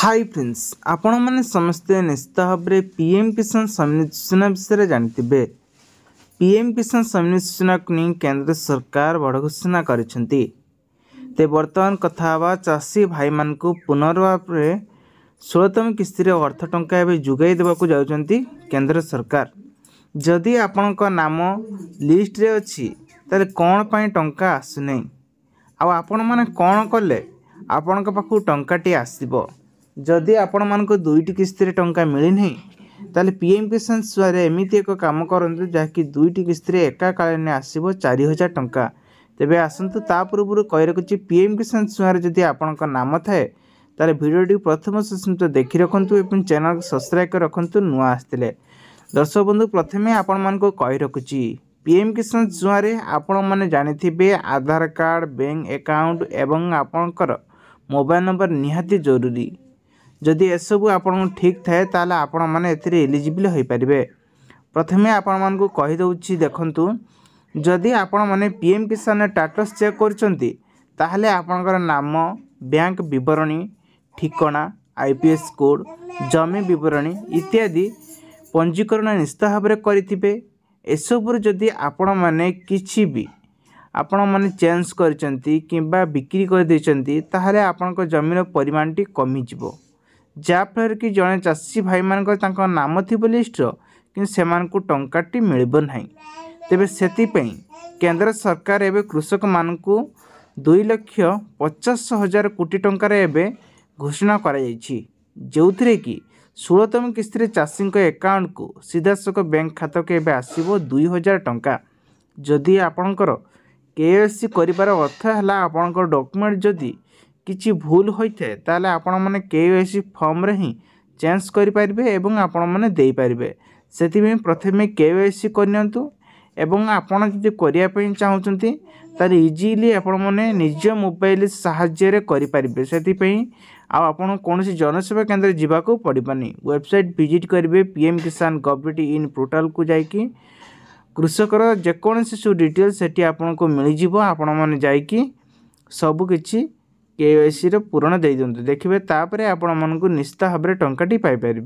Hi friends आपण मैंने समस्ते निश्चित भाव में पीएम किसान सम्मान योजना विषय जानते। पीएम किसान सम्मान योजना को नहीं केंद्र सरकार बड़ घोषणा करते। बर्तमान कथा चाषी भाई मान को पुनर्भाव 16तम किस्ती अर्थ टंका जोगाई देवाक जाउछंती केंद्र सरकार। जदि आपण नाम लिस्ट रे अच्छी ताले कौन पाई टंका आसुना आपण मैंने कौन कले आपण पाखु टंकाटी आसब। जदि आपण मान को दुईटी किस्ती टंका मिलना ताले पीएम किसान सुआर एमती एक कम करूँ जहाँकि दुईटी किस्ती एकाकालीन आसब 4000 टंका। तेबे आसतु ता पूर्व कही रखुच्छी पीएम किसान सुआर जदि आपण नाम थाए ताले भिडियोटी प्रथम शेष देखी रखु और चैनल सब्सक्राइब कर रखु नुआ आसते। दर्शक बंधु प्रथमे आपण मान को कही रखुच्छी पीएम किसान सुआर आपण मैंने जानी आधार कार्ड बैंक अकाउंट एवं आपणकर मोबाइल नंबर निहाती जरूरी। जदि एसबू आपन ठीक थाए ताले आपण माने एथिरे एलिजिबल हो पारे। प्रथमे आपण मान को कही दउछि देखंतु जदि आपण माने पीएम किसान स्टेटस चेक करचंती ताहले आपणकर नाम बैंक विवरणी ठिकाना आईपीएस कोड जमी विवरणी इत्यादि पंजीकरण निश्चित भाव में करिथिबे। एसबुर जदि आपण माने किछि भी आपण माने चेंज करचंती किंबा बिक्री कर देचंती ताहले आपणकर जमीर परिमाणटी कमी जिवो जाफल कि जड़े चाषी भाई मान नाम थी लिस्ट कि से टंकाटी मिलब ना। तेबे सेतिपई केंद्र सरकार एवं कृषक मान को 2,50,000 कोटी टंकार एवं घोषणा जो कि 16तम किस्ती चाषी अकाउंट को सीधासख बैंक खाता के आसब 2,000 टंका। जदि आपणकर केवाईसी करिवार अर्थ है आपणकर डॉक्यूमेंट जदि किछि भूल होता है ताले आपण माने केवाईसी फॉर्म रे ही चेंज करि परिबे एवं आपण माने देई परिबे। सेतिमे प्रथमे केवाईसी करनियंतु एवं आपण जदि करिया पई चाहुचंती ताले इजीली आपण माने निज मोबाइल सहाय्य रे करि परिबे। सेतिपई आपण कोनोसी जनसेवा केंद्र जिबाको पड़िबानी वेबसाइट विजिट करिवे पीएम किसान gov.in पोर्टल को जाइकी कृषकर जेकोसी सब डिटेल सेठी आपण को मिल जिवो। आपण माने जाइकी सब किछि केवाईसी पूरण दे दिंतु देखिए तापर आपण मन को निश्चित भाव में टंकाटी पाई परिबे।